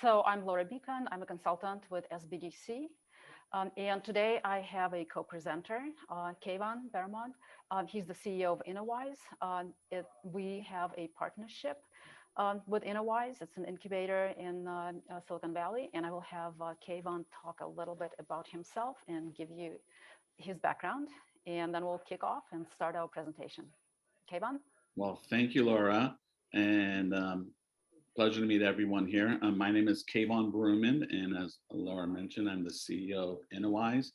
So I'm Laura Beken. I'm a consultant with SBDC. And today I have a co-presenter, Kayvon Bruman. He's the CEO of Innowise. We have a partnership with Innowise. It's an incubator in Silicon Valley. And I will have Kayvon talk a little bit about himself and give you his background. And then we'll kick off and start our presentation. Kayvon? Well, thank you, Laura. And pleasure to meet everyone here. My name is Kayvon Bruman, and as Laura mentioned, I'm the CEO of Innowise.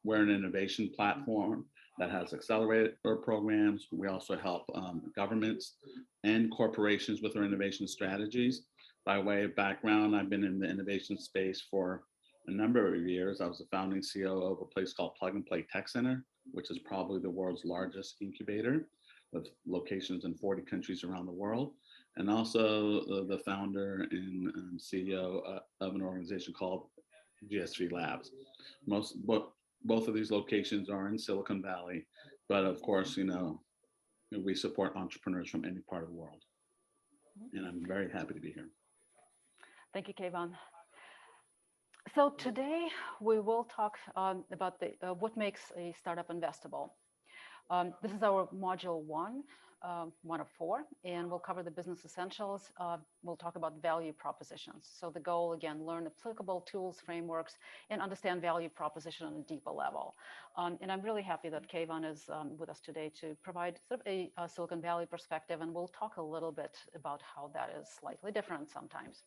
We're an innovation platform that has accelerator programs. We also help governments and corporations with their innovation strategies. By way of background, I've been in the innovation space for a number of years. I was the founding CEO of a place called Plug and Play Tech Center, which is probably the world's largest incubator with locations in 40 countries around the world. And also the founder and CEO of an organization called GSV Labs. Both of these locations are in Silicon Valley, but of course, we support entrepreneurs from any part of the world. And I'm very happy to be here. Thank you, Kayvon. So today we will talk about what makes a startup investable. This is our module one of four, and we'll cover the business essentials. We'll talk about value propositions. So the goal, again, learn applicable tools, frameworks, and understand value proposition on a deeper level. And I'm really happy that Kayvon is with us today to provide sort of a Silicon Valley perspective, and we'll talk a little bit about how that is slightly different sometimes.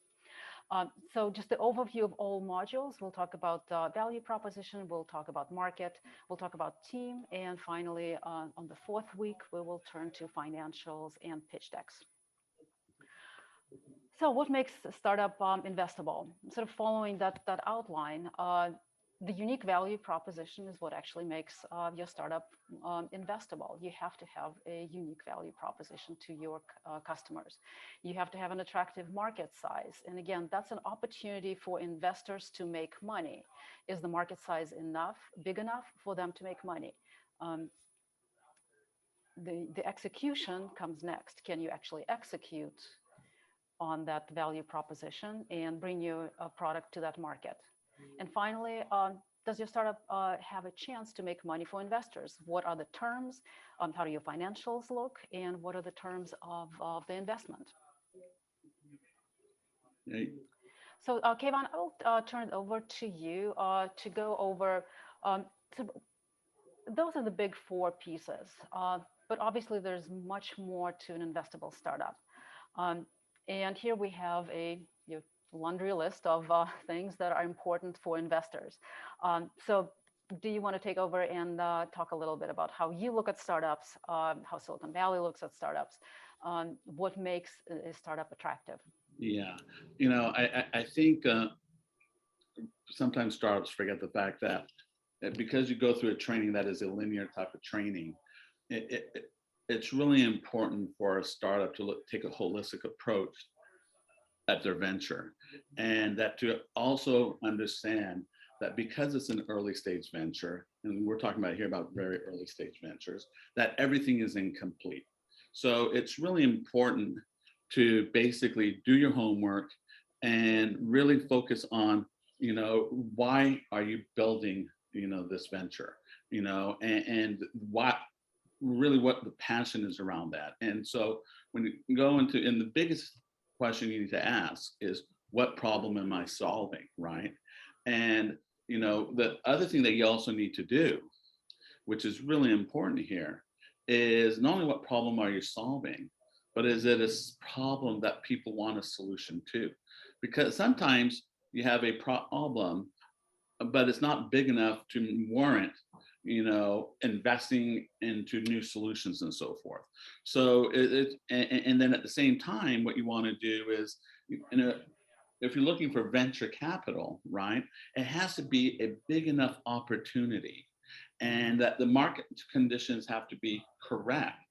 So just the overview of all modules, we'll talk about value proposition, we'll talk about market, we'll talk about team, and finally, on the fourth week, we will turn to financials and pitch decks. So what makes a startup investable? Sort of following that outline, the unique value proposition is what actually makes your startup investable. You have to have a unique value proposition to your customers. You have to have an attractive market size. And again, that's an opportunity for investors to make money. Is the market size big enough for them to make money? The execution comes next. Can you actually execute on that value proposition and bring your product to that market? And finally, does your startup have a chance to make money for investors? What are the terms? How do your financials look? And what are the terms of the investment? Hey. So Kayvon, I'll turn it over to you to go over, so those are the big four pieces, but obviously there's much more to an investable startup. And here we have a laundry list of things that are important for investors. So do you want to take over and talk a little bit about how you look at startups, how Silicon Valley looks at startups, what makes a startup attractive? Yeah, I think sometimes startups forget the fact that because you go through a training that is a linear type of training, it's really important for a startup to take a holistic approach at their venture, and that to also understand that because it's an early stage venture, and we're talking about here about very early stage ventures, that everything is incomplete. So it's really important to basically do your homework and really focus on, why are you building, this venture, and what the passion is around that. And so when you go into, and the biggest question you need to ask is, what problem am I solving, right? And the other thing that you also need to do, which is really important here, is not only what problem are you solving, but is it a problem that people want a solution to? Because sometimes you have a problem, but it's not big enough to warrant investing into new solutions and so forth. So and then at the same time, what you want to do is, if you're looking for venture capital, right, it has to be a big enough opportunity, and that the market conditions have to be correct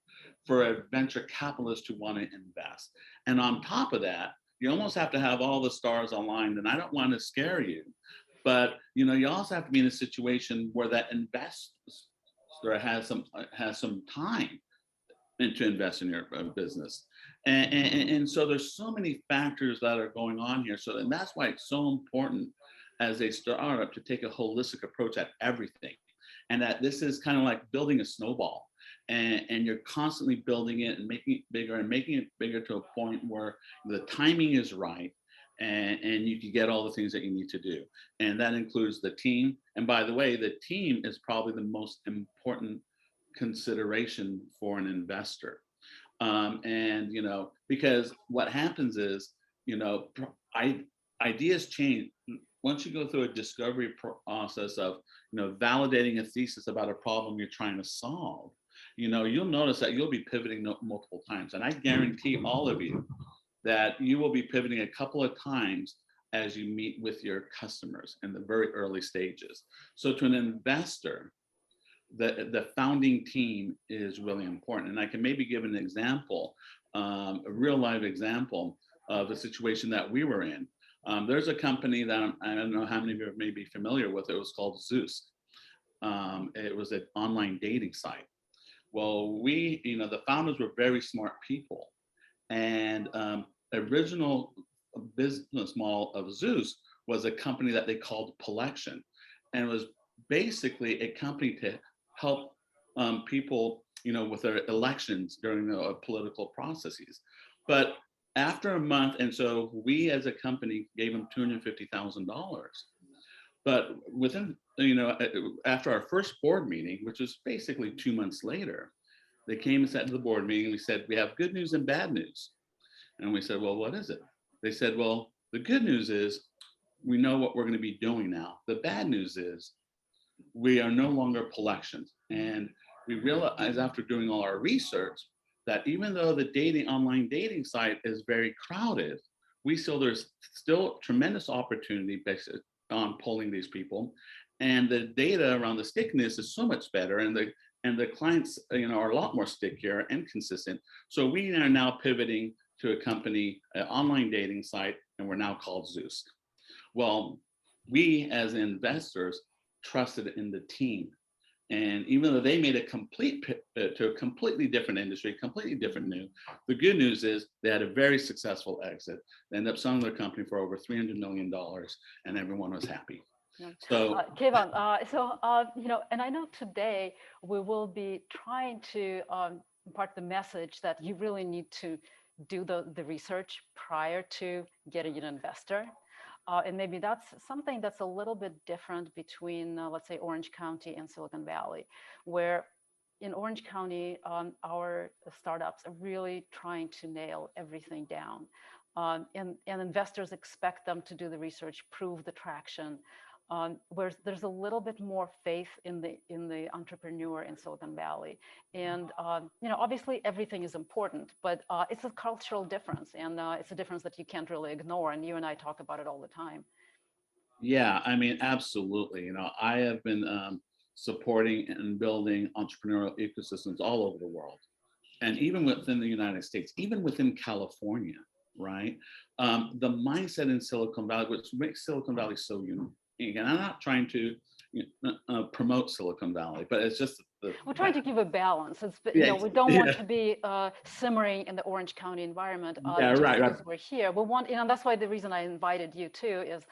for a venture capitalist to want to invest. And on top of that, you almost have to have all the stars aligned. And I don't want to scare you, but you also have to be in a situation where that investor has some time and to invest in your business. And so there's so many factors that are going on here. So, and that's why it's so important as a startup to take a holistic approach at everything. And that this is kind of like building a snowball. And you're constantly building it and making it bigger and making it bigger to a point where the timing is right, and you can get all the things that you need to do. And that includes the team. And by the way, the team is probably the most important consideration for an investor. And, because what happens is, ideas change. Once you go through a discovery process of, validating a thesis about a problem you're trying to solve, you'll notice that you'll be pivoting multiple times. And I guarantee all of you that you will be pivoting a couple of times as you meet with your customers in the very early stages. So to an investor, the founding team is really important. And I can maybe give an example, a real live example of a situation that we were in. There's a company that I don't know how many of you may be familiar with. It was called Zeus. It was an online dating site. Well, the founders were very smart people. And original business model of Zeus was a company that they called Collection. And it was basically a company to help people, with their elections during the political processes. But after a month, and so we as a company gave them $250,000. But within, after our first board meeting, which was basically 2 months later, they came and sat to the board meeting. We said, we have good news and bad news. And we said, well, what is it? They said, well, the good news is we know what we're going to be doing now. The bad news is we are no longer Collections. And we realized after doing all our research that even though the online dating site is very crowded, there's still tremendous opportunity based on polling these people. And the data around the stickiness is so much better. And the clients, are a lot more stickier and consistent. So we are now pivoting to a company, an online dating site, and we're now called Zeus. Well, we as investors trusted in the team. And even though they made a complete pivot to a completely different industry, completely different new, the good news is they had a very successful exit. They ended up selling their company for over $300 million, and everyone was happy. Yeah. So, Kayvon, and I know today we will be trying to impart the message that you really need to do the research prior to getting an investor. And maybe that's something that's a little bit different between, let's say, Orange County and Silicon Valley, where in Orange County, our startups are really trying to nail everything down. And investors expect them to do the research, prove the traction. Where there's a little bit more faith in the entrepreneur in Silicon Valley, and obviously everything is important, but it's a cultural difference, and it's a difference that you can't really ignore. And you and I talk about it all the time. yeah, I mean, absolutely. I have been supporting and building entrepreneurial ecosystems all over the world, and even within the United States, even within California, right? The mindset in Silicon Valley, which makes Silicon Valley so unique. And I'm not trying to promote Silicon Valley, but it's just we're trying to give a balance. It's, we don't want to be simmering in the Orange County environment just because we're here. We want, that's why the reason I invited you too is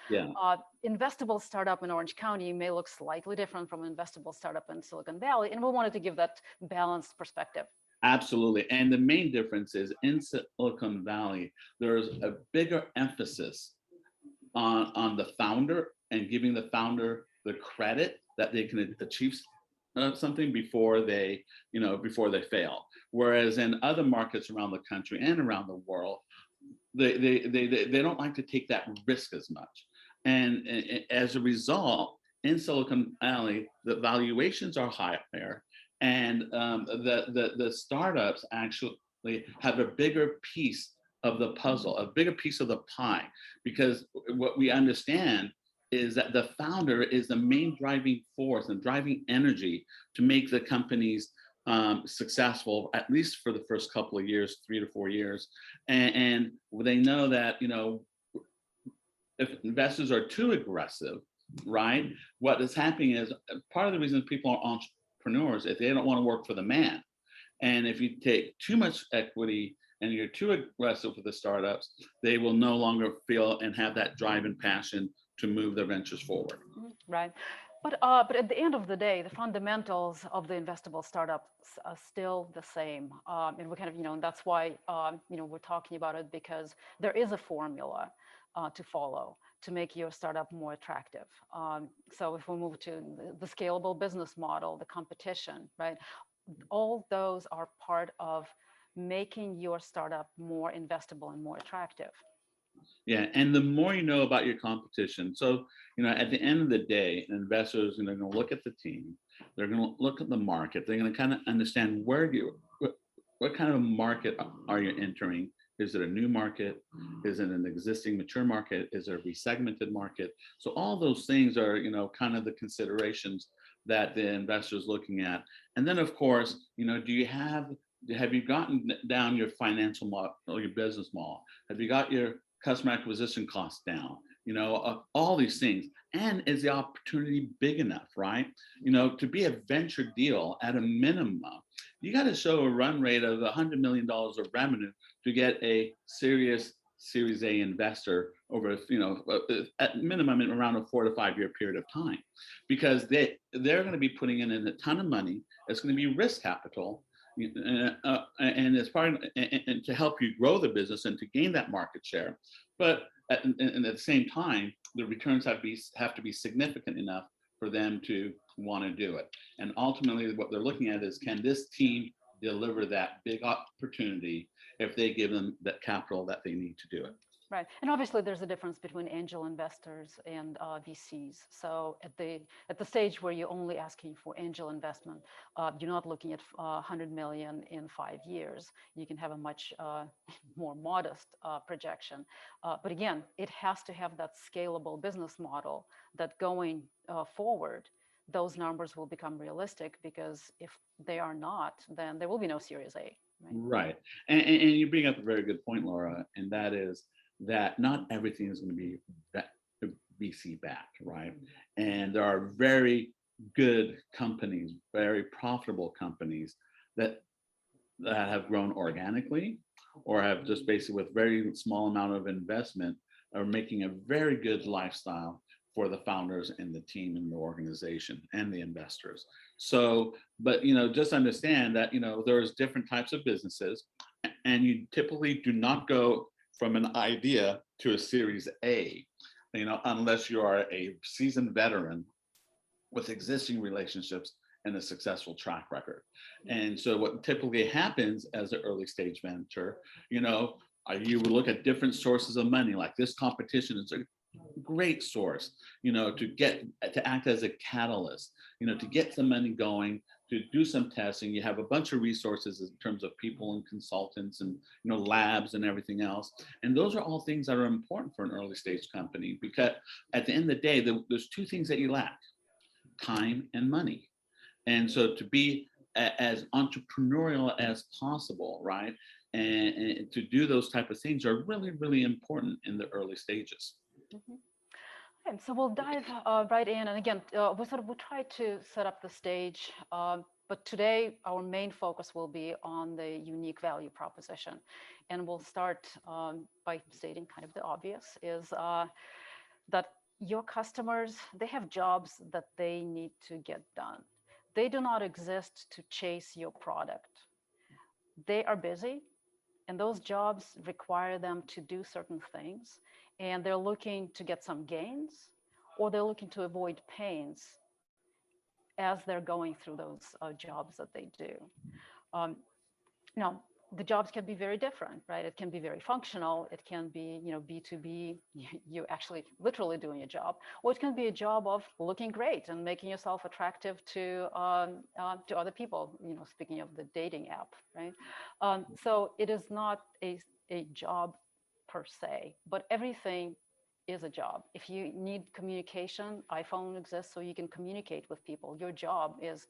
investable startup in Orange County may look slightly different from investable startup in Silicon Valley, and we wanted to give that balanced perspective. Absolutely. And the main difference is in Silicon Valley, there's a bigger emphasis on the founder and giving the founder the credit that they can achieve something before they fail. Whereas in other markets around the country and around the world, they don't like to take that risk as much. And as a result, in Silicon Valley, the valuations are higher, and the startups actually have a bigger piece of the puzzle, a bigger piece of the pie, because what we understand is that the founder is the main driving force and driving energy to make the companies successful, at least for the first couple of years, 3 to 4 years. And they know that, if investors are too aggressive, right, what is happening is part of the reason people are entrepreneurs is they don't want to work for the man. And if you take too much equity and you're too aggressive with the startups, they will no longer feel and have that drive and passion to move their ventures forward. Right. But at the end of the day, the fundamentals of the investable startups are still the same. And we kind of, and that's why, we're talking about it, because there is a formula to follow to make your startup more attractive. So if we move to the scalable business model, the competition, right? All those are part of making your startup more investable and more attractive. Yeah, and the more you know about your competition, so at the end of the day, investors are going to look at the team, they're going to look at the market, they're going to kind of understand what kind of market are you entering? Is it a new market? Is it an existing mature market? Is it a resegmented market? So all those things are kind of the considerations that the investor is looking at. And then of course, have you gotten down your financial model or your business model? Have you got your customer acquisition costs down? All these things. And is the opportunity big enough, right? To be a venture deal at a minimum, you got to show a run rate of $100 million of revenue to get a serious Series A investor over, at minimum in around a 4 to 5 year period of time, because they're going to be putting in a ton of money. It's going to be risk capital. And as part of, and to help you grow the business and to gain that market share, but at the same time, the returns have to be significant enough for them to want to do it. And ultimately, what they're looking at is, can this team deliver that big opportunity if they give them that capital that they need to do it? Right. And obviously there's a difference between angel investors and VCs. So at the stage where you're only asking for angel investment, you're not looking at 100 million in 5 years. You can have a much more modest projection. But again, it has to have that scalable business model that going forward, those numbers will become realistic, because if they are not, then there will be no Series A. Right. And you bring up a very good point, Laura, and that is that not everything is going to be VC backed, right? And there are very good companies, very profitable companies that have grown organically, or have just basically with very small amount of investment are making a very good lifestyle for the founders and the team and the organization and the investors. So, but just understand that there's different types of businesses, and you typically do not go from an idea to a Series A, unless you are a seasoned veteran with existing relationships and a successful track record. And so what typically happens as an early stage venture, you would look at different sources of money. Like this competition is a great source, to act as a catalyst, to get some money going, to do some testing. You have a bunch of resources in terms of people and consultants and labs and everything else. And those are all things that are important for an early stage company, because at the end of the day, there's two things that you lack: time and money. And so to be as entrepreneurial as possible, right? And to do those type of things are really, really important in the early stages. Mm-hmm. And so we'll dive right in. And again, we'll try to set up the stage. But today, our main focus will be on the unique value proposition. And we'll start by stating kind of the obvious, is that your customers, they have jobs that they need to get done. They do not exist to chase your product. They are busy, and those jobs require them to do certain things, and they're looking to get some gains, or they're looking to avoid pains as they're going through those jobs that they do. Um, Now, the jobs can be very different, right? It can be very functional. It can be, B2B, you actually literally doing a job, or it can be a job of looking great and making yourself attractive to other people. Speaking of the dating app, right? So it is not a job per se, but everything is a job. If you need communication, iPhone exists so you can communicate with people. Your job is,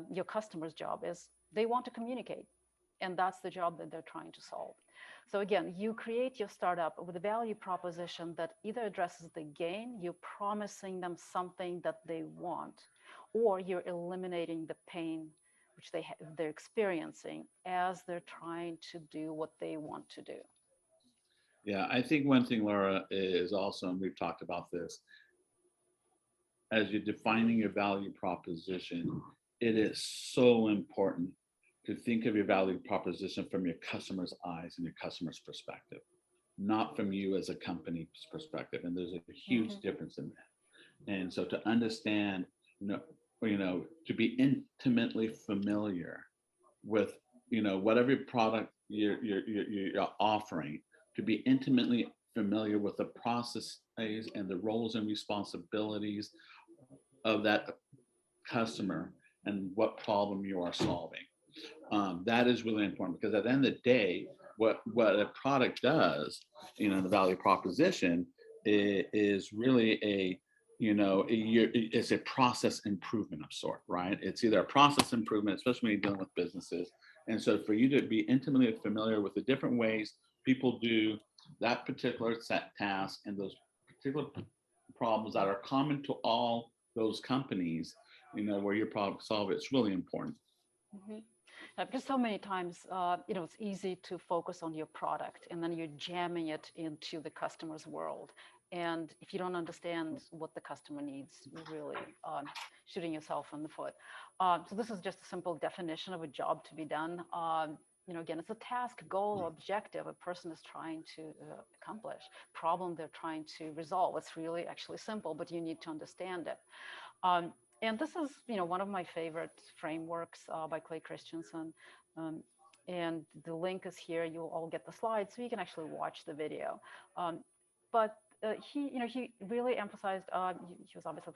your customer's job is, they want to communicate. And that's the job that they're trying to solve. So again, you create your startup with a value proposition that either addresses the gain, you're promising them something that they want, or you're eliminating the pain which they're experiencing as they're trying to do what they want to do. Yeah, I think one thing, Laura, is also, and we've talked about this, as you're defining your value proposition, it is so important to think of your value proposition from your customer's eyes and your customer's perspective, not from you as a company's perspective. And there's a huge difference in that. And so to understand, to be intimately familiar with, whatever product you're offering, to be intimately familiar with the processes and the roles and responsibilities of that customer and what problem you are solving. That is really important, because at the end of the day, what a product does, the value proposition is really it's a process improvement of sort, right? It's either a process improvement, especially when you're dealing with businesses. And so for you to be intimately familiar with the different ways people do that particular set task and those particular problems that are common to all those companies, where your product solve, it's really important. Because so many times, it's easy to focus on your product and then you're jamming it into the customer's world. And if you don't understand what the customer needs, you're really shooting yourself in the foot. So this is just a simple definition of a job to be done. Again, it's a task, goal, objective a person is trying to accomplish, problem they're trying to resolve. It's really actually simple, but you need to understand it. And this is, one of my favorite frameworks by Christensen. And the link is here. You'll all get the slides, so you can actually watch the video. But he really emphasized. He was obviously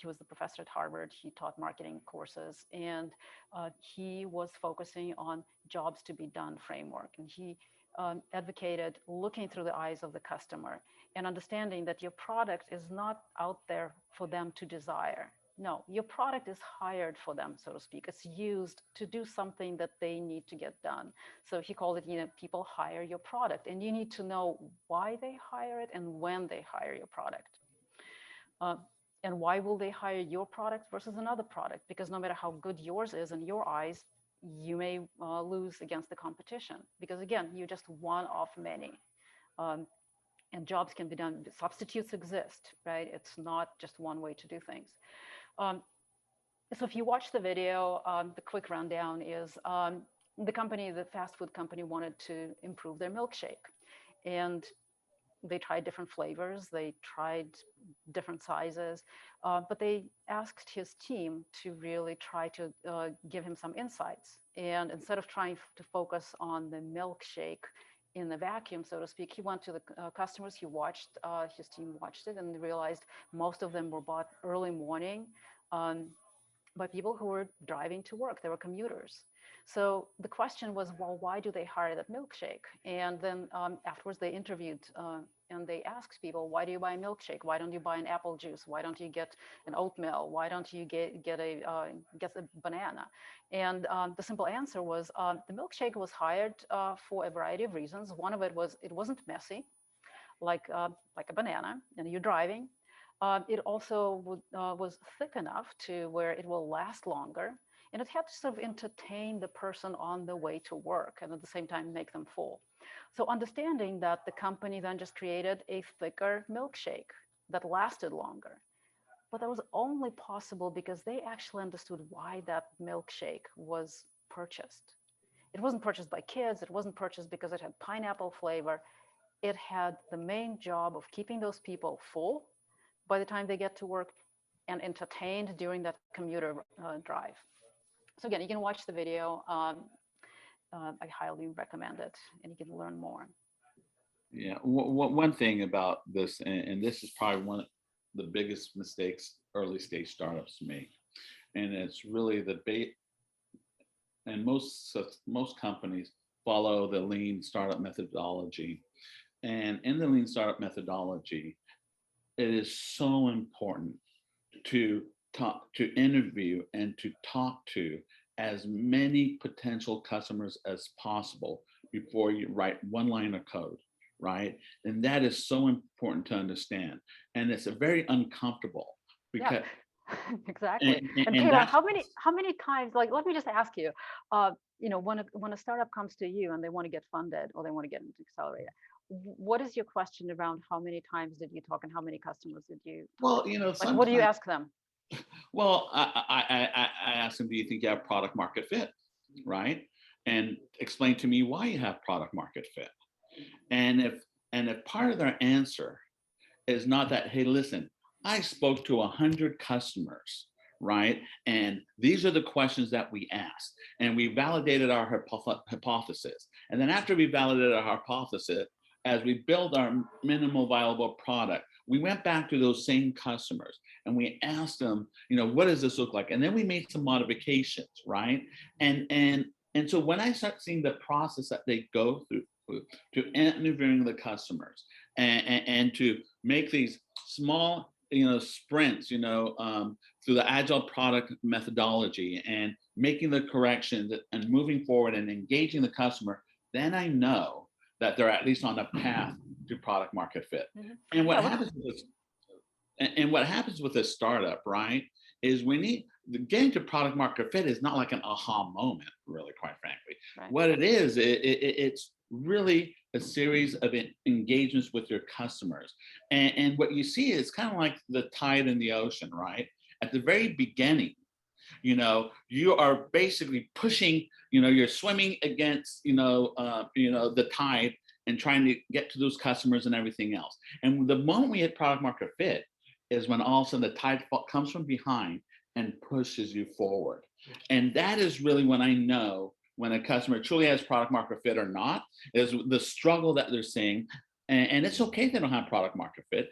he was the professor at Harvard. He taught marketing courses, and he was focusing on jobs to be done framework. And he advocated looking through the eyes of the customer and understanding that your product is not out there for them to desire. No, your product is hired for them, so to speak. It's used to do something that they need to get done. So he called it, people hire your product, and you need to know why they hire it and when they hire your product. And why will they hire your product versus another product? Because no matter how good yours is in your eyes, you may lose against the competition. Because again, you're just one of many. And jobs can be done. Substitutes exist, right? It's not just one way to do things. So if you watch the video, the quick rundown is the fast food company wanted to improve their milkshake. And they tried different flavors, they tried different sizes, but they asked his team to really try to give him some insights. And instead of trying to focus on the milkshake in the vacuum, so to speak, he went to the customers, his team watched it and realized most of them were bought early morning by people who were driving to work. They were commuters. So the question was, well, why do they hire that milkshake? And then afterwards they interviewed and they asked people, why do you buy a milkshake? Why don't you buy an apple juice? Why don't you get an oatmeal? Why don't you get a banana? And the simple answer was the milkshake was hired for a variety of reasons. One of it was it wasn't messy, like a banana, and you're driving. It also was thick enough to where it will last longer. And it had to sort of entertain the person on the way to work and at the same time make them full. So understanding that, the company then just created a thicker milkshake that lasted longer. But that was only possible because they actually understood why that milkshake was purchased. It wasn't purchased by kids. It wasn't purchased because it had pineapple flavor. It had the main job of keeping those people full by the time they get to work and entertained during that commuter drive. So again, you can watch the video. I highly recommend it, and you can learn more. Yeah, one thing about this, and this is probably one of the biggest mistakes early stage startups make, and it's really the bait. And most companies follow the lean startup methodology, and in the lean startup methodology, it is so important to interview and to talk to as many potential customers as possible before you write one line of code, right? And that is so important to understand. And it's a very uncomfortable because Exactly. And And Kayla, that's how many times, like, let me just ask you, when a startup comes to you and they want to get funded or they want to get into accelerator, what is your question around how many times did you talk and how many customers did you talk well, to? Like, what do you sometimes. ask them? Well, I asked them, do you think you have product market fit, right? And explain to me why you have product market fit. And if part of their answer is not that, hey, listen, I spoke to 100 customers, right? And these are the questions that we asked, and we validated our hypothesis. And then after we validated our hypothesis, as we build our minimal viable product, we went back to those same customers and we asked them, what does this look like? And then we made some modifications, right? And so when I start seeing the process that they go through to interviewing the customers and to make these small sprints through the agile product methodology and making the corrections and moving forward and engaging the customer, then I know that they're at least on a path to product market fit. Mhm. And what Yeah, happens with this, and what happens with a startup, right, is getting to product market fit is not like an aha moment, really, quite frankly. right. What it is, it's really a series of engagements with your customers. And what you see is kind of like the tide in the ocean, right? At the very beginning, you are basically pushing, you're swimming against, the tide and trying to get to those customers and everything else. And the moment we hit product market fit is when all of a sudden the tide comes from behind and pushes you forward. And that is really when I know when a customer truly has product market fit or not, is the struggle that they're seeing. And it's okay if they don't have product market fit.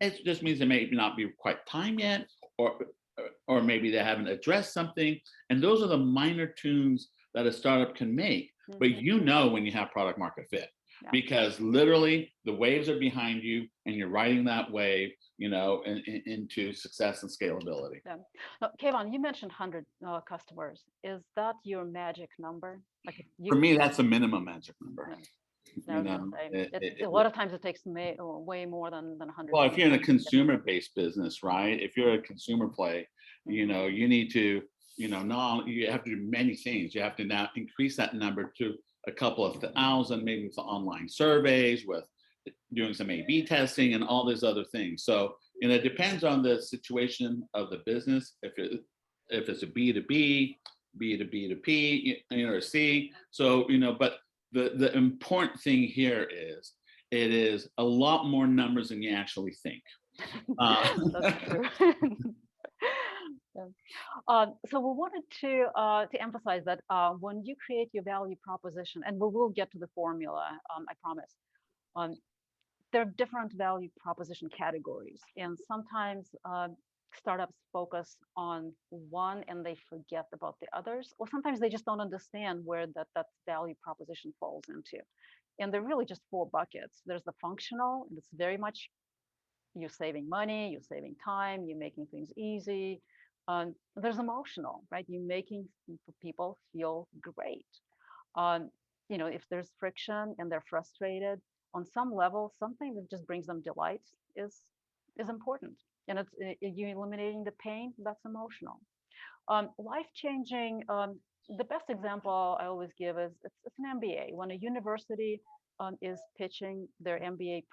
It just means it may not be quite time yet, or maybe they haven't addressed something. And those are the minor tunes that a startup can make. But when you have product market fit, because literally the waves are behind you and you're riding that wave, into success and scalability. Yeah. Now, Kayvon, you mentioned 100 customers. Is that your magic number? Like, For me, that's a minimum magic number. A lot of times it takes way more than 100. Well, if you're in a consumer-based business, right? If you're a consumer play, you need to, you have to do many things. You have to now increase that number to a couple of thousand, maybe with online surveys, with doing some A/B testing and all these other things. So, it depends on the situation of the business. If it's a B2B, B2B2P, or C. So, but the important thing here is it is a lot more numbers than you actually think. That's true. So we wanted to emphasize that when you create your value proposition, and we will get to the formula, I promise. There are different value proposition categories, and sometimes startups focus on one and they forget about the others, or sometimes they just don't understand where that value proposition falls into. And they're really just four buckets. There's the functional, and it's very much you're saving money, you're saving time, you're making things easy. There's emotional, right? You're making people feel great. If there's friction and they're frustrated, on some level, something that just brings them delight is important. And it's you eliminating the pain, that's emotional. Life-changing, the best example I always give is it's an MBA. When a university is pitching their MBA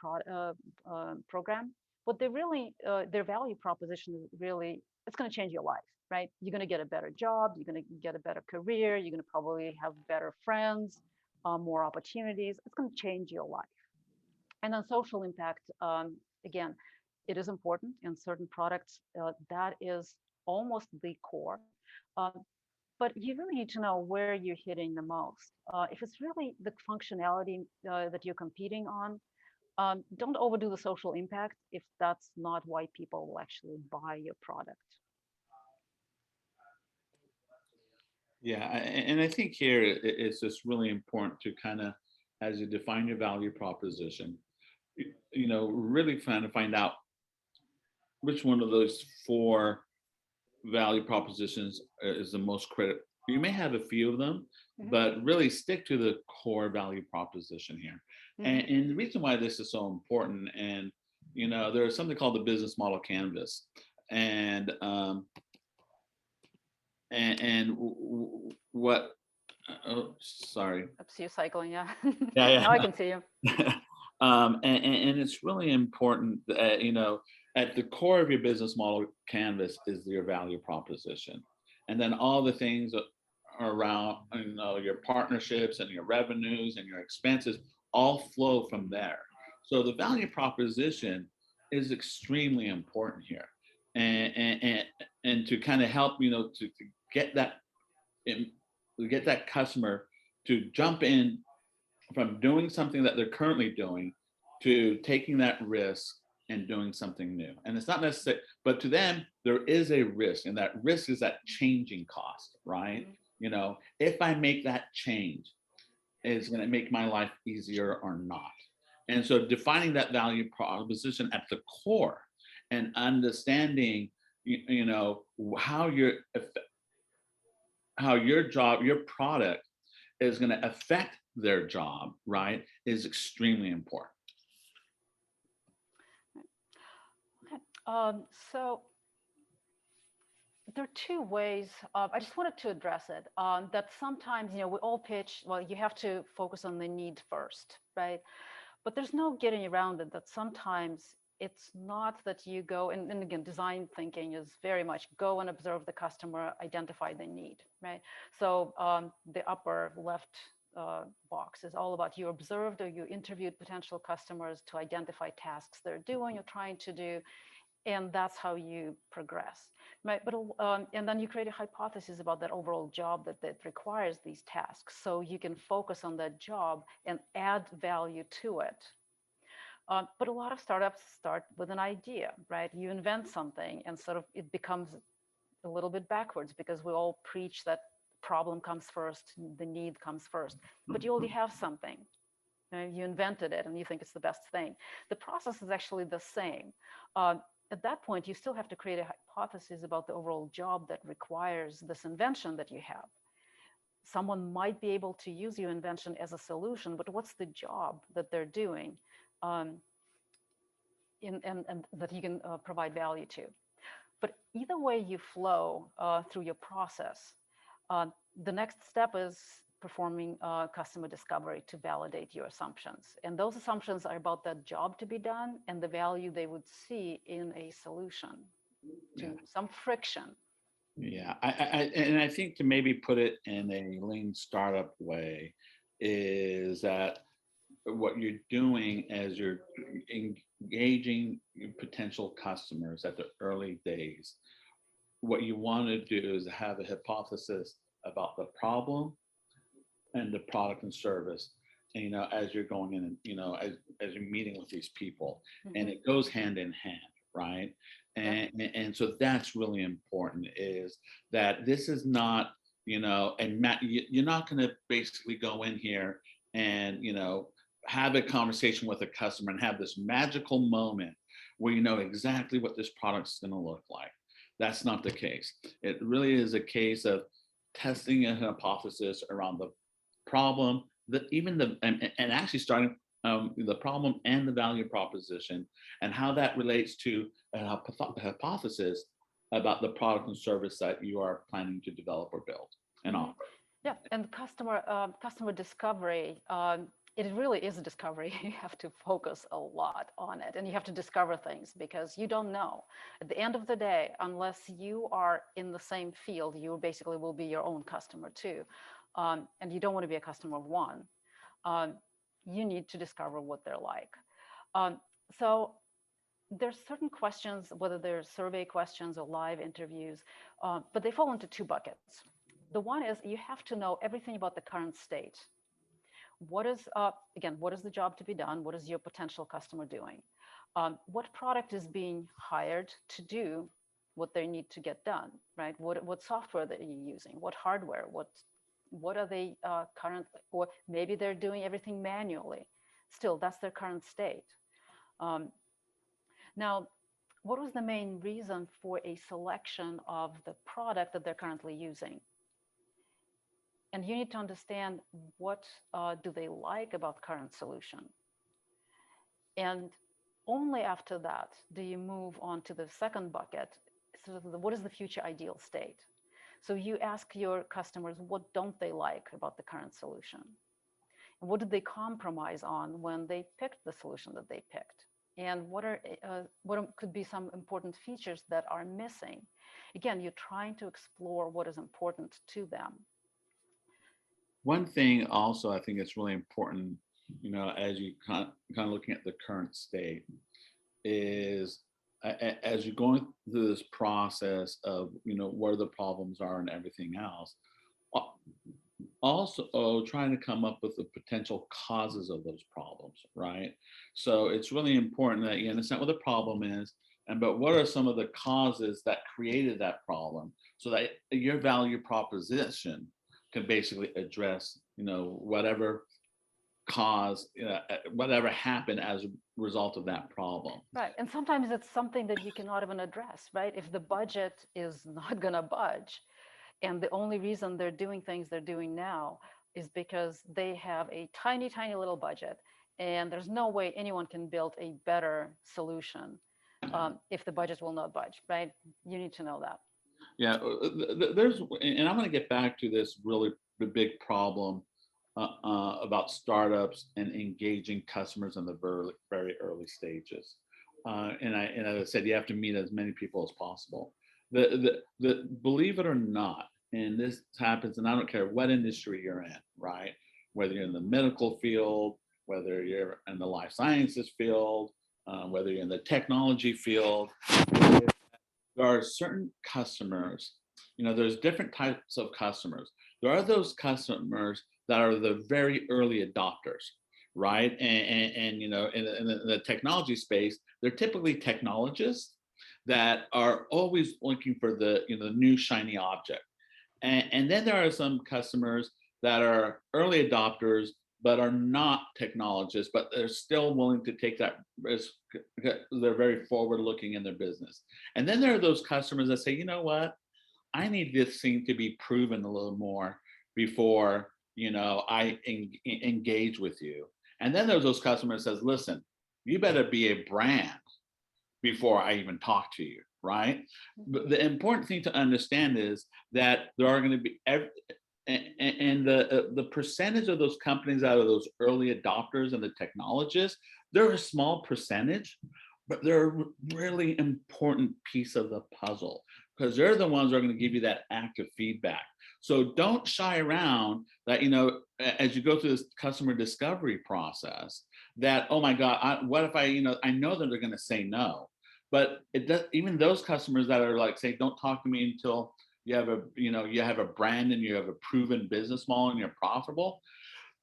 program, what they really, their value proposition is really, it's going to change your life, right? You're going to get a better job, you're going to get a better career, you're going to probably have better friends, more opportunities. It's going to change your life. And then social impact, again, it is important in certain products. That is almost the core. Um, but you really need to know where you're hitting the most. If it's really the functionality that you're competing on, don't overdo the social impact if that's not why people will actually buy your product. Yeah, and I think here it's just really important to kind of, as you define your value proposition, really trying to find out which one of those four value propositions is the most critical. You may have a few of them, but really stick to the core value proposition here. And the reason why this is so important, and there's something called the business model canvas. and what? Oh, sorry. That's you cycling, yeah. Yeah, Now I can see you. yeah. And it's really important that, at the core of your business model canvas is your value proposition, and then all the things around, your partnerships and your revenues and your expenses all flow from there. So the value proposition is extremely important here, and to kind of help, to get that in, to get that customer to jump in from doing something that they're currently doing to taking that risk and doing something new. And it's not necessary, but to them, there is a risk, and that risk is that changing cost, right? If I make that change, is going to make my life easier or not? And so defining that value proposition at the core and understanding, how your job, your product is going to affect their job, right, is extremely important. Okay. So there are two ways. I just wanted to address it. That sometimes, we all pitch. Well, you have to focus on the need first, right? But there's no getting around it. That sometimes it's not that you go and again, design thinking is very much go and observe the customer, identify the need, right? So the upper left box is all about you observed or you interviewed potential customers to identify tasks they're doing or trying to do, and that's how you progress, right? But and then you create a hypothesis about that overall job that requires these tasks, so you can focus on that job and add value to it. But a lot of startups start with an idea, right? You invent something and sort of it becomes a little bit backwards because we all preach that problem comes first, the need comes first, but you already have something. You invented it and you think it's the best thing. The process is actually the same. At that point, you still have to create a hypothesis about the overall job that requires this invention that you have. Someone might be able to use your invention as a solution, but what's the job that they're doing, and that you can provide value to? But either way you flow through your process, the next step is performing customer discovery to validate your assumptions. And those assumptions are about that job to be done and the value they would see in a solution to some friction. Yeah, I think to maybe put it in a lean startup way is that what you're doing as you're engaging potential customers at the early days, what you want to do is have a hypothesis about the problem and the product and service, and, as you're going in and, as you're meeting with these people, and it goes hand in hand, right? And so that's really important, is that this is not, and Matt, you're not going to basically go in here and, have a conversation with a customer and have this magical moment where you know exactly what this product is going to look like. That's not the case. It really is a case of testing a hypothesis around the problem, and actually starting the problem and the value proposition, and how that relates to a hypothesis about the product and service that you are planning to develop or build and offer. Yeah, and customer discovery. It really is a discovery. You have to focus a lot on it, and you have to discover things because you don't know. At the end of the day, unless you are in the same field, you basically will be your own customer too, and you don't want to be a customer of one. You need to discover what they're like. So there's certain questions, whether they're survey questions or live interviews, but they fall into two buckets. The one is you have to know everything about the current state. What is, again, what is the job to be done? What is your potential customer doing? What product is being hired to do what they need to get done, right? What software that you're using? What hardware? What are they currently, or maybe they're doing everything manually. Still, that's their current state. Now, what was the main reason for a selection of the product that they're currently using? And you need to understand what do they like about the current solution. And only after that do you move on to the second bucket. sort of what is the future ideal state. So you ask your customers, what don't they like about the current solution? And what did they compromise on when they picked the solution that they picked? And could be some important features that are missing? Again, you're trying to explore what is important to them. One thing also I think it's really important, as you kind of looking at the current state, is as you're going through this process of where the problems are and everything else, also trying to come up with the potential causes of those problems, right? So it's really important that you understand what the problem is, but what are some of the causes that created that problem, so that your value proposition can basically address whatever cause, whatever happened as a result of that problem. Right. And sometimes it's something that you cannot even address, right? If the budget is not going to budge, and the only reason they're doing things they're doing now is because they have a tiny, tiny little budget, and there's no way anyone can build a better solution if the budget will not budge, right? You need to know that. Yeah, and I'm going to get back to this really big problem about startups and engaging customers in the very, very early stages. And as I said, you have to meet as many people as possible. Believe it or not, and this happens, and I don't care what industry you're in, right? Whether you're in the medical field, whether you're in the life sciences field, whether you're in the technology field, there are certain customers, there's different types of customers. There are those customers that are the very early adopters, right? And in the technology space, they're typically technologists that are always looking for the new shiny object. And then there are some customers that are early adopters but are not technologists, but they're still willing to take that risk because they're very forward looking in their business. And then there are those customers that say, you know what, I need this thing to be proven a little more before I engage with you. And then there's those customers that says, listen, you better be a brand before I even talk to you, right? But the important thing to understand is that there are going to be and the percentage of those companies out of those early adopters and the technologists, they're a small percentage, but they're a really important piece of the puzzle, because they're the ones that are going to give you that active feedback. So don't shy around that, as you go through this customer discovery process, that, oh my God, what if I know that they're going to say no, but it does, even those customers that are like, say, don't talk to me until you have a brand and you have a proven business model and you're profitable.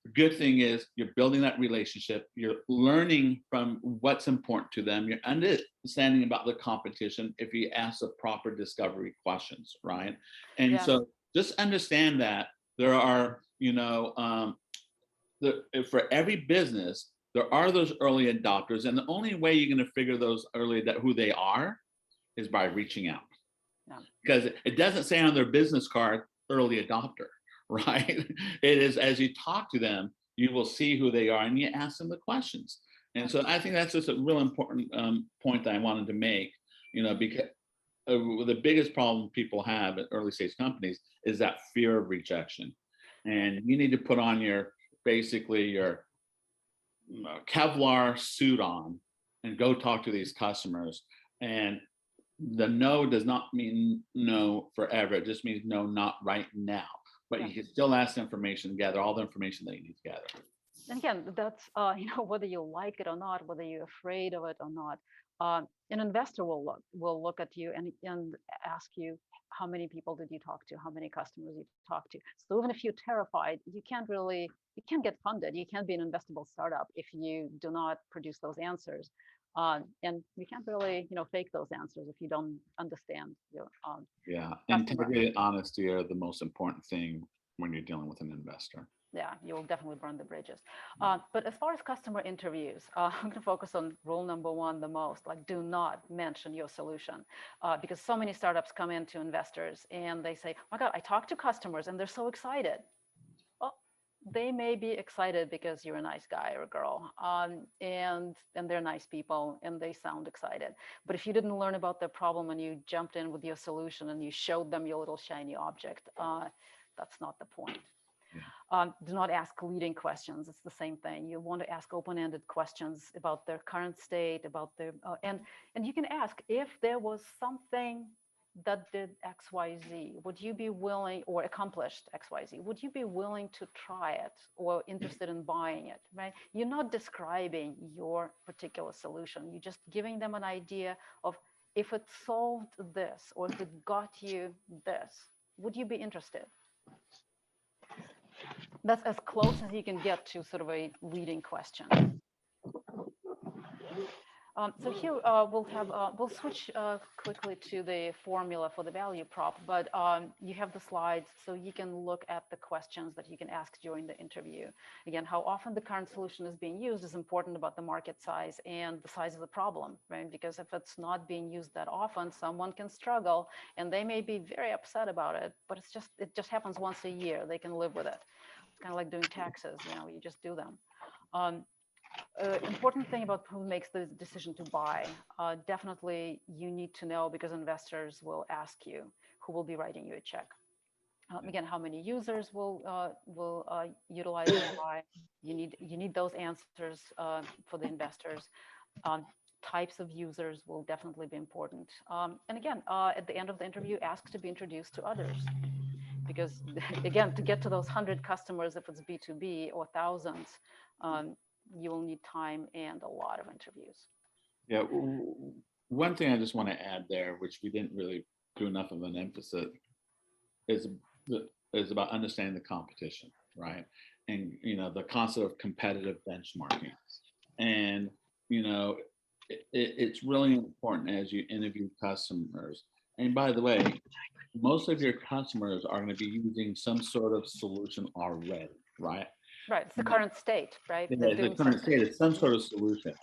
The good thing is you're building that relationship. You're learning from what's important to them. You're understanding about the competition if you ask the proper discovery questions, right? And so just understand that there are, for every business, there are those early adopters, and the only way you're going to figure those who they are is by reaching out. Because it doesn't say on their business card early adopter, right? It is, as you talk to them, you will see who they are and you ask them the questions. And so I think that's just a real important point that I wanted to make, because the biggest problem people have at early stage companies is that fear of rejection. And you need to put on your Kevlar suit on and go talk to these customers. And the no does not mean no forever. It just means no, not right now. But you can still ask information, gather all the information that you need to gather. And again, that's whether you like it or not, whether you're afraid of it or not. An investor will look at you and ask you, how many people did you talk to? How many customers you talk to? So even if you're terrified, you can't get funded. You can't be an investable startup if you do not produce those answers. And you can't really, fake those answers if you don't understand your integrity and honesty are the most important thing when you're dealing with an investor. Yeah, you'll definitely burn the bridges. But as far as customer interviews, I'm going to focus on rule number one the most, like do not mention your solution, because so many startups come into investors and they say, oh my God, I talked to customers and they're so excited. Well, they may be excited because you're a nice guy or girl, and they're nice people and they sound excited. But if you didn't learn about their problem and you jumped in with your solution and you showed them your little shiny object, that's not the point. Yeah. Do not ask leading questions. It's the same thing. You want to ask open-ended questions about their current state, about their and you can ask if there was something that did XYZ, would you be willing, or accomplished XYZ, would you be willing to try it or interested in buying it, right? You're not describing your particular solution. You're just giving them an idea of if it solved this or if it got you this, would you be interested? That's as close as you can get to sort of a leading question. So here we'll switch quickly to the formula for the value prop, but you have the slides so you can look at the questions that you can ask during the interview. Again, how often the current solution is being used is important about the market size and the size of the problem, right? Because if it's not being used that often, someone can struggle and they may be very upset about it, but it just happens once a year. They can live with it. It's kind of like doing taxes, you just do them. Important thing about who makes the decision to buy, definitely you need to know because investors will ask you who will be writing you a check. Again, how many users will utilize the buy? You need those answers for the investors. Types of users will definitely be important. And again, at the end of the interview, ask to be introduced to others. Because again, to get to those 100 customers, if it's B2B or thousands, you will need time and a lot of interviews. Yeah. One thing I just want to add there, which we didn't really do enough of an emphasis, is about understanding the competition, right? And the concept of competitive benchmarking. And it's really important as you interview customers. And by the way, most of your customers are going to be using some sort of solution already, right? Right. It's the current state, right? Yeah, the current state is some sort of solution.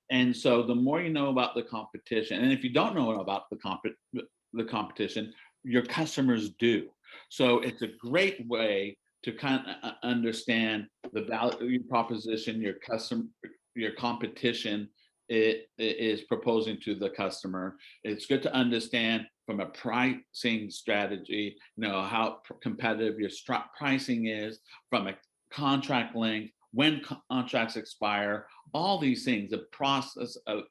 And so the more you know about the competition, and if you don't know about the competition, your customers do. So it's a great way to kind of understand the value proposition your competition is proposing to the customer. It's good to understand from a pricing strategy, how competitive your pricing is, from a contract length, when contracts expire, all these things, the process of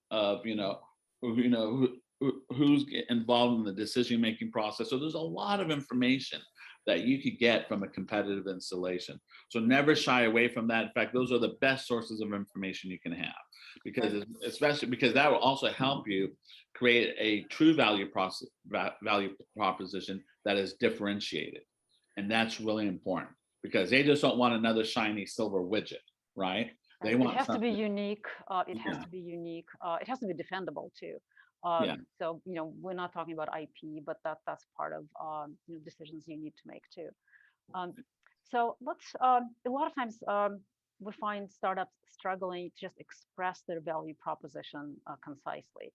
who's involved in the decision-making process. So there's a lot of information that you could get from a competitive installation. So never shy away from that. In fact, those are the best sources of information you can have, especially because that will also help you create a true value proposition that is differentiated. And that's really important because they just don't want another shiny silver widget, right? They want it has to be unique. It has to be unique. It has to be defendable too. So we're not talking about IP, but that's part of decisions you need to make too. So let's. A lot of times we find startups struggling to just express their value proposition concisely.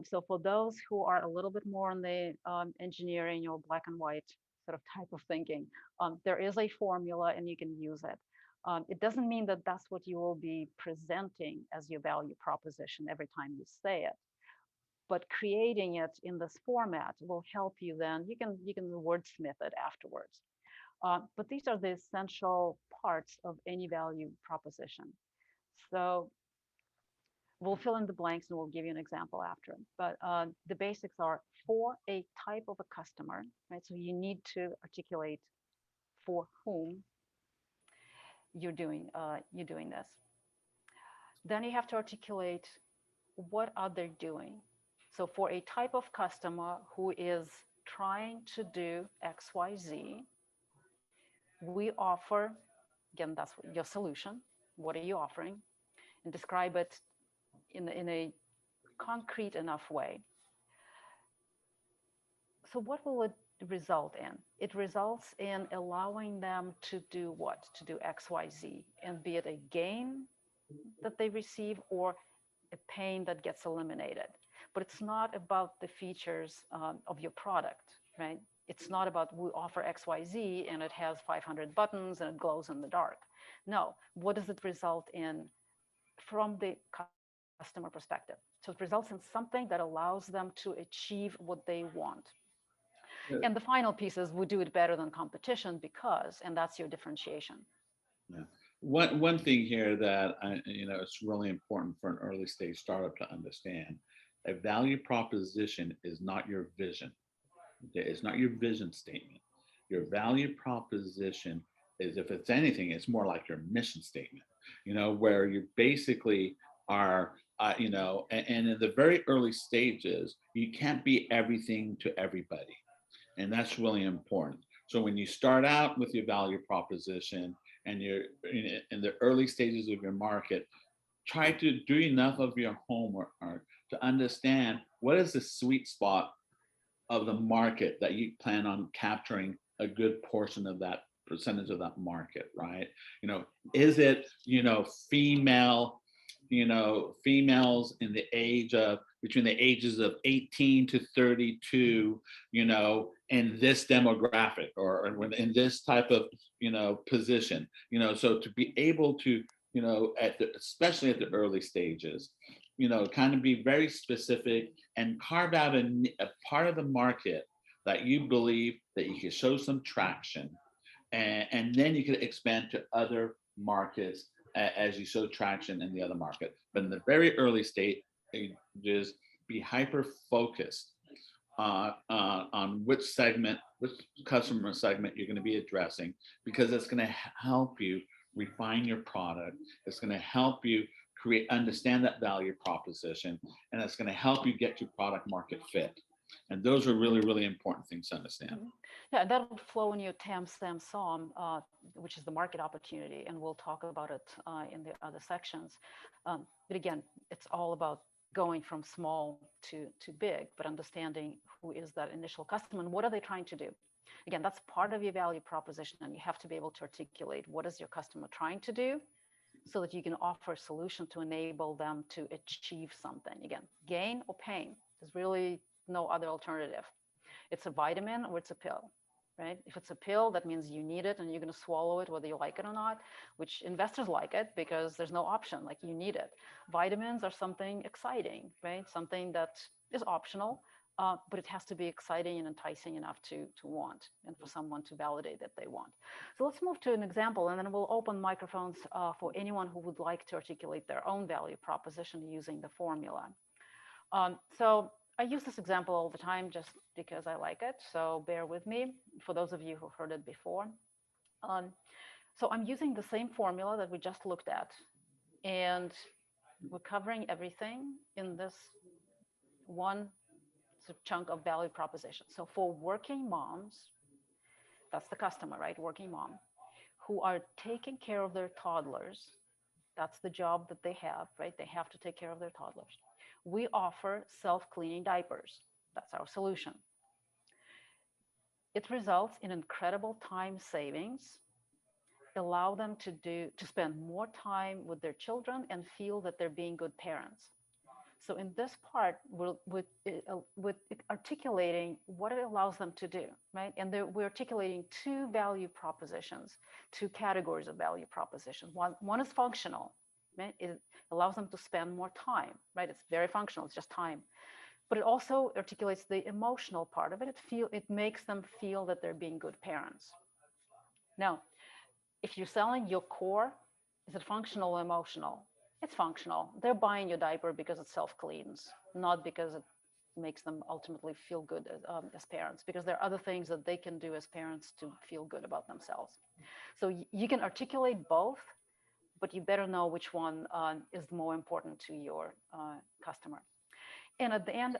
So for those who are a little bit more on the engineering or black and white sort of type of thinking, there is a formula and you can use it. It doesn't mean that that's what you will be presenting as your value proposition every time you say it. But creating it in this format will help you then. You can wordsmith it afterwards. But these are the essential parts of any value proposition. So we'll fill in the blanks and we'll give you an example after. But the basics are for a type of a customer, right? So you need to articulate for whom you're doing this. Then you have to articulate what are they doing. So for a type of customer who is trying to do XYZ, we offer, again, that's your solution. What are you offering? And describe it in a concrete enough way. So what will it result in? It results in allowing them to do what? To do XYZ, and be it a gain that they receive or a pain that gets eliminated. But it's not about the features of your product, right? It's not about we offer XYZ and it has 500 buttons and it glows in the dark. No, what does it result in from the customer perspective? So it results in something that allows them to achieve what they want. Yeah. And the final piece is we do it better than competition because, and that's your differentiation. Yeah. One thing here that it's really important for an early stage startup to understand: a value proposition is not your vision. Okay? It's not your vision statement. Your value proposition is, if it's anything, it's more like your mission statement. Where you basically are, and in the very early stages, you can't be everything to everybody. And that's really important. So when you start out with your value proposition and you're in the early stages of your market, try to do enough of your homework to understand what is the sweet spot of the market that you plan on capturing a good portion of that percentage of that market, right? Is it, female, females in the age of between the ages of 18 to 32, in this demographic or in this type of, position, so to be able to, especially at the early stages, kind of be very specific and carve out a part of the market that you believe that you can show some traction, and then you can expand to other markets as you show traction in the other market. But in the very early state, just be hyper focused on which customer segment you're going to be addressing, because it's going to help you refine your product. It's going to help you understand that value proposition, and it's going to help you get to product market fit. And those are really, really important things to understand. Yeah, and that would flow in your TAM, SAM, SOM, which is the market opportunity, and we'll talk about it in the other sections. But again, it's all about going from small to big, but understanding who is that initial customer and what are they trying to do. Again, that's part of your value proposition, and you have to be able to articulate what is your customer trying to do so that you can offer a solution to enable them to achieve something. Again, gain or pain. There's really no other alternative. It's a vitamin or it's a pill, right? If it's a pill, that means you need it and you're going to swallow it whether you like it or not, which investors like it because there's no option, like you need it. Vitamins are something exciting, right? Something that is optional, but it has to be exciting and enticing enough to want and for someone to validate that they want. So let's move to an example, and then we'll open microphones for anyone who would like to articulate their own value proposition using the formula. So I use this example all the time just because I like it, so bear with me for those of you who've heard it before. So I'm using the same formula that we just looked at, and we're covering everything in this one chunk of value proposition. So for working moms, that's the customer, right? Working mom, who are taking care of their toddlers. That's the job that they have, right? They have to take care of their toddlers. We offer self-cleaning diapers. That's our solution. It results in incredible time savings, allow them to spend more time with their children and feel that they're being good parents. So in this part, with articulating what it allows them to do, right? And we're articulating two value propositions, two categories of value propositions. One is functional, right? It allows them to spend more time, right? It's very functional, it's just time. But it also articulates the emotional part of it. It makes them feel that they're being good parents. Now, if you're selling your core, is it functional or emotional? It's functional. They're buying your diaper because it self-cleans, not because it makes them ultimately feel good as parents, because there are other things that they can do as parents to feel good about themselves. So you can articulate both, but you better know which one is more important to your customer. And at the end,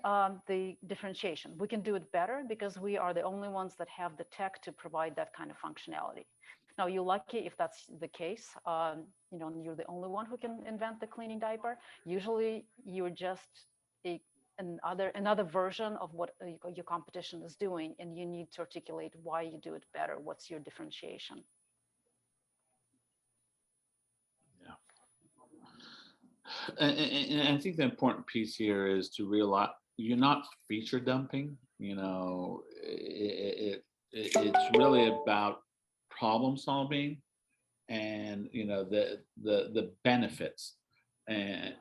the differentiation. We can do it better because we are the only ones that have the tech to provide that kind of functionality. Now, you're lucky if that's the case. You're the only one who can invent the cleaning diaper. Usually, you're just another version of what your competition is doing, and you need to articulate why you do it better. What's your differentiation? Yeah. And I think the important piece here is to you're not feature dumping. It's really about problem solving, and the benefits, and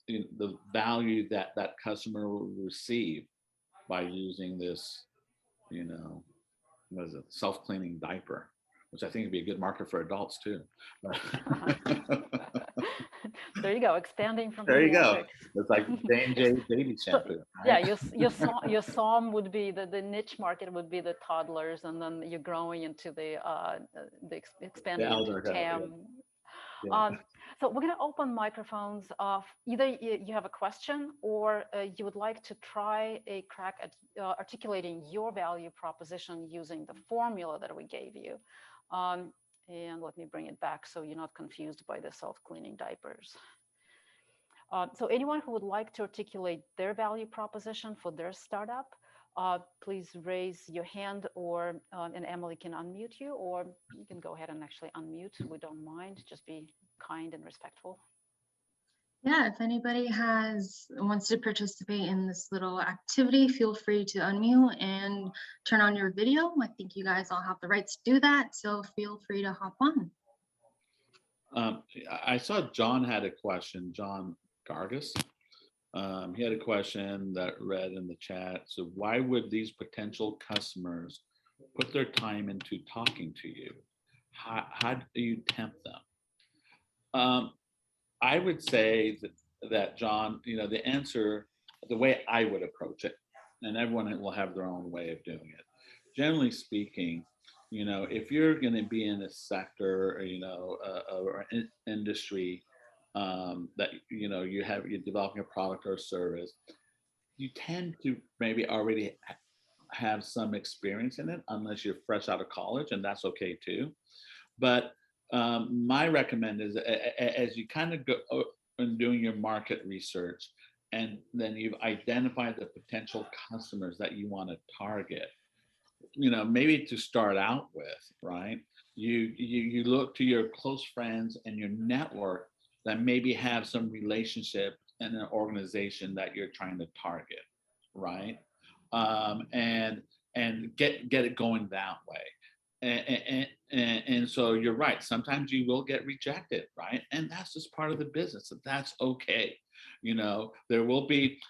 the value that that customer will receive by using this, what is it, self-cleaning diaper, which I think would be a good market for adults too. There you go, expanding from There you go. pediatrics. It's like J&J baby So shampoo, yeah, right? your SOM would be the niche market would be the toddlers, and then you're growing into The expanding into elder, TAM. yeah. Um, so we're going to open microphones. Either you have a question, or you would like to try a crack at articulating your value proposition using the formula that we gave you. And let me bring it back so you're not confused by the self-cleaning diapers. So anyone who would like to articulate their value proposition for their startup, please raise your hand, or and Emily can unmute you, or you can go ahead and actually unmute. We don't mind. Just be kind and respectful. Yeah, if anybody wants to participate in this little activity, feel free to unmute and turn on your video. I think you guys all have the rights to do that, so feel free to hop on. I saw John had a question, John Gargus. He had a question that read in the chat. So why would these potential customers put their time into talking to you? How do you tempt them? I would say that John, the answer, the way I would approach it, and everyone will have their own way of doing it. Generally speaking, if you're going to be in a sector, or an industry, that you're developing a product or a service, you tend to maybe already have some experience in it, unless you're fresh out of college, and that's okay too. But my recommend is, as you kind of go and doing your market research, and then you've identified the potential customers that you want to target, maybe to start out with, right? You look to your close friends and your network that maybe have some relationship in an organization that you're trying to target, right? And get it going that way. And so you're right. Sometimes you will get rejected, right? And that's just part of the business. That's okay. There will be,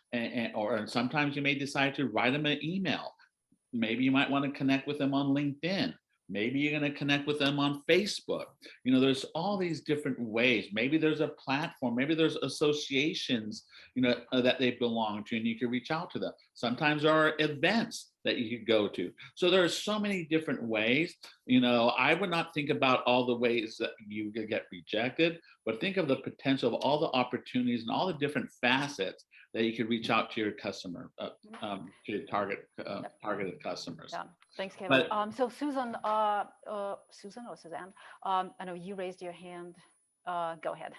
or sometimes you may decide to write them an email. Maybe you might want to connect with them on LinkedIn. Maybe you're going to connect with them on Facebook. There's all these different ways. Maybe there's a platform. Maybe there's associations, that they belong to, and you can reach out to them. Sometimes there are events that you could go to. So there are so many different ways. I would not think about all the ways that you could get rejected, but think of the potential of all the opportunities and all the different facets that you could reach out to your customer, to your targeted customers. Yeah, thanks, Kayvon. So Susan, Susan or Suzanne, I know you raised your hand. Go ahead.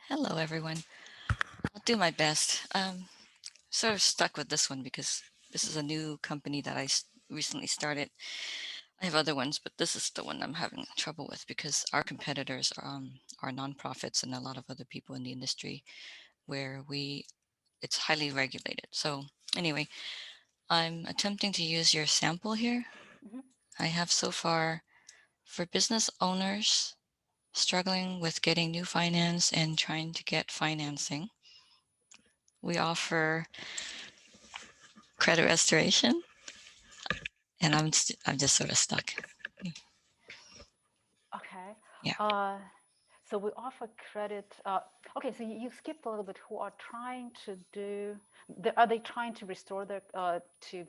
Hello, everyone. I'll do my best. Sort of stuck with this one because this is a new company that I recently started. I have other ones, but this is the one I'm having trouble with because our competitors are nonprofits and a lot of other people in the industry where it's highly regulated. So anyway, I'm attempting to use your sample here. Mhm. I have so far for business owners struggling with getting new finance and trying to get financing. We offer credit restoration, and I'm just sort of stuck. Okay. Yeah. So we offer credit. Okay, so you skipped a little bit. Who are trying to do? Are they trying to restore their to?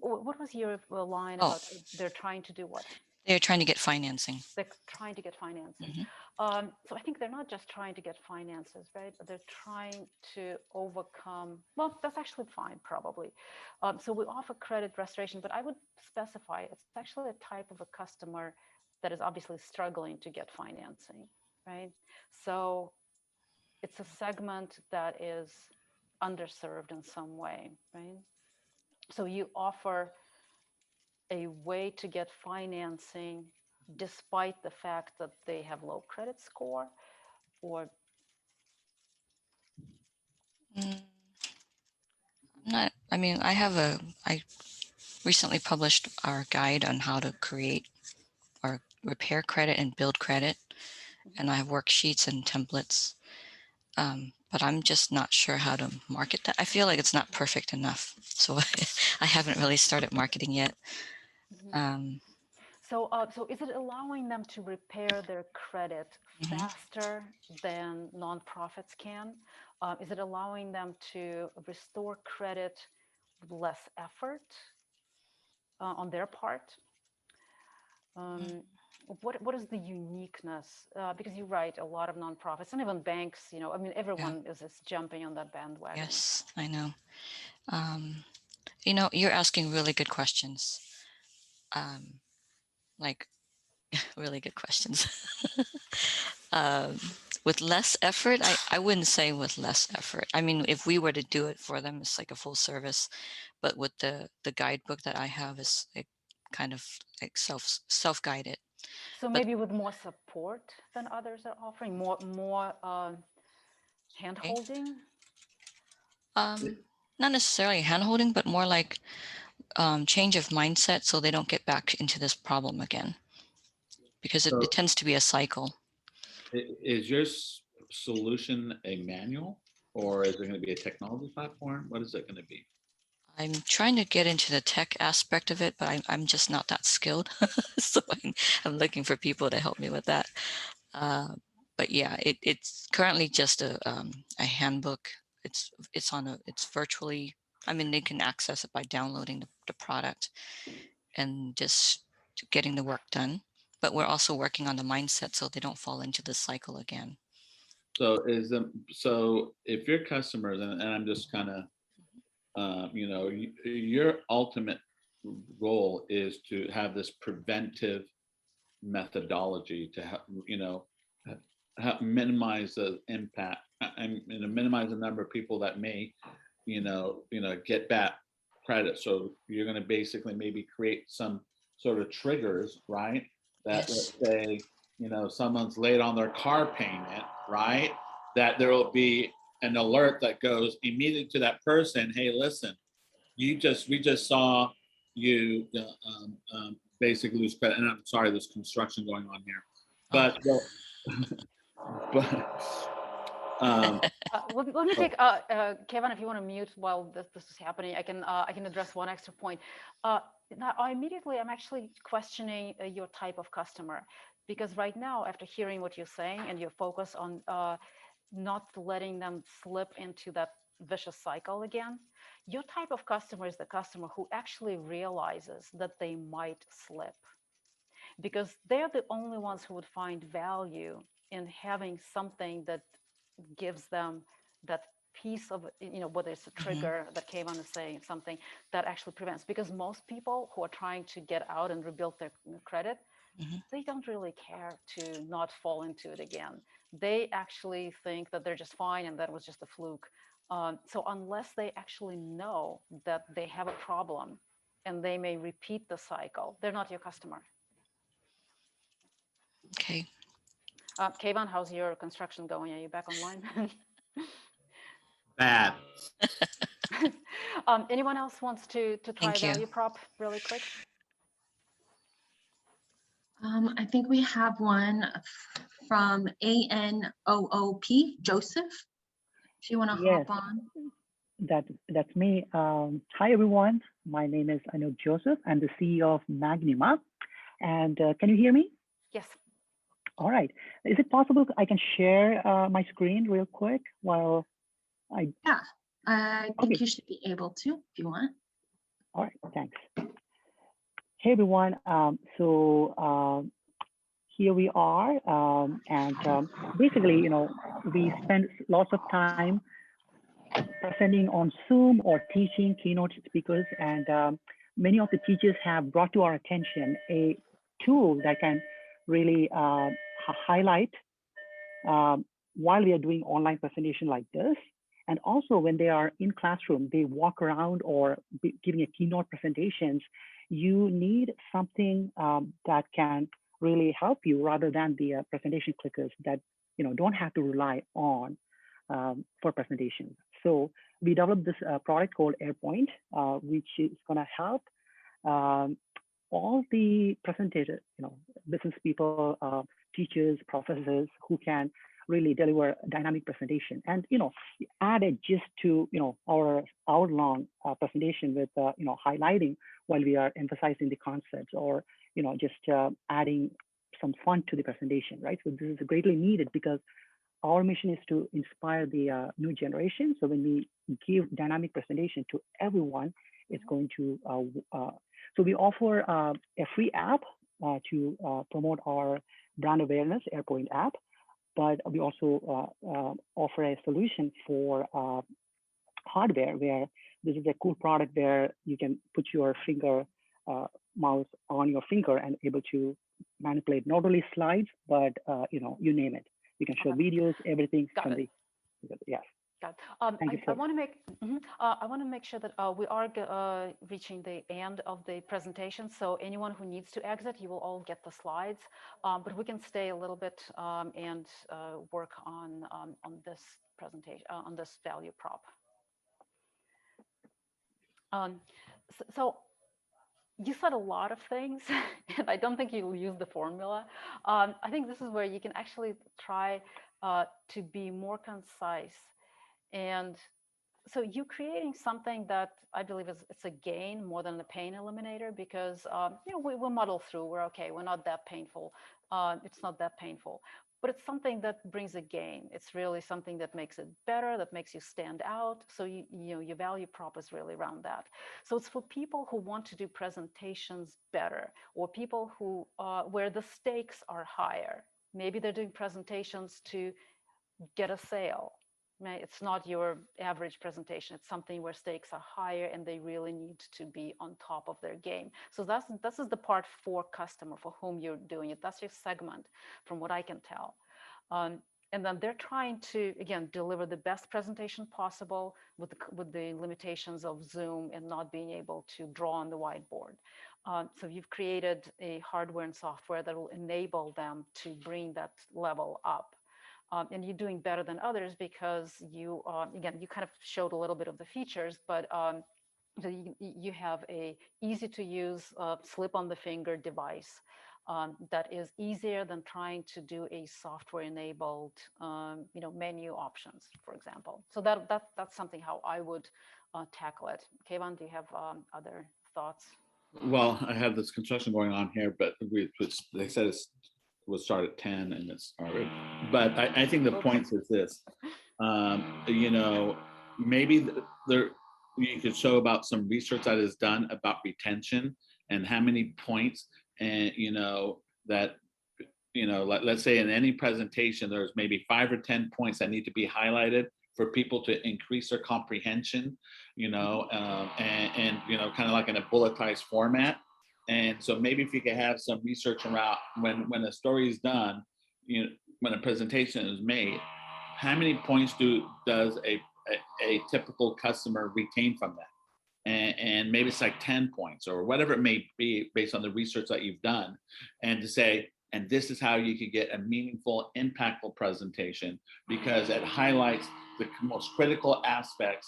What was your line Oh, about? They're trying to do what? they're trying to get financing. They're trying to get financing. So I think they're not just trying to get finances, right? They're trying to overcome. Well, that's actually fine, probably. So we offer credit restoration, but I would specify it's actually a type of a customer that is obviously struggling to get financing, right? So it's a segment that is underserved in some way, right? So you offer a way to get financing despite the fact that they have low credit score, or Mm, not. I mean, I recently published our guide on how to create or repair credit and build credit, and I have worksheets and templates. But I'm just not sure how to market that. I feel like it's not perfect enough, so I haven't really started marketing yet. Mhm. Um, So is it allowing them to repair their credit mhm. faster than nonprofits can? Is it allowing them to restore credit with less effort on their part? Um, what is the uniqueness? Because you're right, a lot of nonprofits and even banks, I mean, Yeah. everyone is jumping on that bandwagon. Yes, I know. Um, you're asking really good questions. Um, like really good questions. um, with less effort, I wouldn't say with less effort. I mean, if we were to do it for them, it's like a full service. But with the guidebook that I have is like kind of like self guided. So But maybe with more support than others are offering, more hand okay, holding. um, not necessarily hand holding, but more like change of mindset so they don't get back into this problem again because it So tends to be a cycle. is your solution a manual, or is it going to be a technology platform? What is it going to be? I'm trying to get into the tech aspect of it, but I'm just not that skilled. So I'm looking for people to help me with that. Uh, but yeah, it's currently just a handbook. It's virtually, I mean, they can access it by downloading the product and just getting the work done. But we're also working on the mindset so they don't fall into the cycle again. So if your customers, and I'm just kind of your ultimate goal is to have this preventive methodology to help, minimize the impact and minimize the number of people that may, get bad credit. So you're going to basically maybe create some sort of triggers, right? That Yes. let's say, someone's late on their car payment, right? That there will be an alert that goes immediately to that person. Hey, listen, we just saw you basically lose credit. And I'm sorry, there's construction going on here, Oh, but well, but Let me take Kevin, if you want to mute while this is happening, I can address one extra point. Now, I'm actually questioning your type of customer, because right now, after hearing what you're saying and your focus on not letting them slip into that vicious cycle again, your type of customer is the customer who actually realizes that they might slip, because they're the only ones who would find value in having something that gives them that piece of, whether it's a hmm, trigger that Kayvon is saying, something that actually prevents. Because most people who are trying to get out and rebuild their credit, hmm. they don't really care to not fall into it again. They actually think that they're just fine and that was just a fluke. So unless they actually know that they have a problem and they may repeat the cycle, they're not your customer. Okay. Kayvon, how's your construction going? Are you back online? bad. Anyone else wants to try Thank you. value prop really quick? I think we have one from ANOOP, Joseph. If you want to Yes, hop on. that's me. Hi everyone. My name is Anup Joseph. I'm the CEO of Magnima. And can you hear me? Yes. All right. Is it possible I can share my screen real quick while I? Yeah, I think Okay. you should be able to if you want. All right. Thanks. Hey everyone. Here we are, and basically, we spend lots of time presenting on Zoom or teaching keynote speakers, and many of the teachers have brought to our attention a tool that can really highlight while we are doing online presentation like this. And also when they are in classroom, they walk around or giving a keynote presentations, you need something that can really help you rather than the presentation clickers that don't have to rely on for presentation. So we developed this product called Airpoint, which is going to help um, all the presentators, business people, teachers, professors who can really deliver dynamic presentation, and add it just to our hour-long presentation with highlighting while we are emphasizing the concepts, or just adding some fun to the presentation, right? So this is greatly needed because our mission is to inspire the new generation. So when we give dynamic presentation to everyone, it's going to. So we offer a free app to promote our brand awareness, Airpoint app, but we also offer a solution for hardware, where this is a cool product where you can put your finger, mouse on your finger and able to manipulate not only slides, but you name it. You can show videos, everything from the, yes. Thank you, I want to make I want to make sure that we are reaching the end of the presentation. So anyone who needs to exit, you will all get the slides, but we can stay a little bit and work on this presentation, on this value prop. So you said a lot of things, and I don't think you'll use the formula. I think this is where you can actually try to be more concise. And so you're creating something that I believe it's a gain more than a pain eliminator, because we muddle through. We're okay. We're not that painful. It's not that painful, but it's something that brings a gain. It's really something that makes it better, that makes you stand out. So your value prop is really around that. So it's for people who want to do presentations better, or people who where the stakes are higher. Maybe they're doing presentations to get a sale. Right? It's not your average presentation. It's something where stakes are higher and they really need to be on top of their game. So this is the part for customer, for whom you're doing it. That's your segment, from what I can tell. And then they're trying to, again, deliver the best presentation possible with the limitations of Zoom and not being able to draw on the whiteboard. So you've created a hardware and software that will enable them to bring that level up. And you're doing better than others because you, again, you kind of showed a little bit of the features, but so you have a easy to use slip on the finger device that is easier than trying to do a software enabled, menu options, for example. So that's something how I would tackle it. Kayvon, do you have other thoughts? Well, I have this construction going on here, but they said will start at 10 and it's already, but I think the point is this, maybe there you could show about some research that is done about retention and how many points, and let's say in any presentation there's maybe 5 or 10 points that need to be highlighted for people to increase their comprehension, and kind of like in a bulletized format. And so maybe if you could have some research around when a story is done, when a presentation is made, how many points does a typical customer retain from that? And maybe it's like 10 points or whatever it may be based on the research that you've done, and to say, and this is how you could get a meaningful, impactful presentation, because it highlights the most critical aspects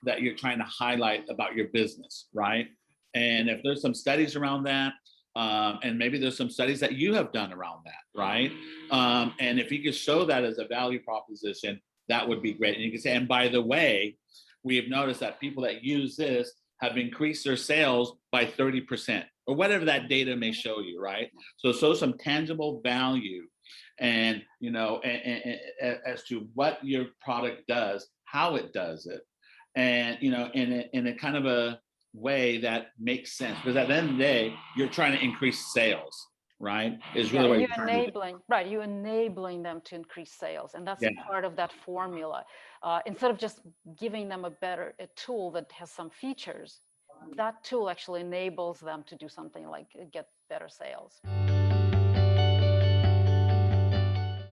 that you're trying to highlight about your business, right? And if there's some studies around that, and maybe there's some studies that you have done around that, right? And if you could show that as a value proposition, that would be great. And you can say, and by the way, we have noticed that people that use this have increased their sales by 30%, or whatever that data may show you, right? So some tangible value, and as to what your product does, how it does it, and in a kind of a way that makes sense, because at the end of the day, you're trying to increase sales, right? Is really what you're enabling, right? You're enabling them to increase sales, and that's a part of that formula. Instead of just giving them a tool that has some features, that tool actually enables them to do something like get better sales.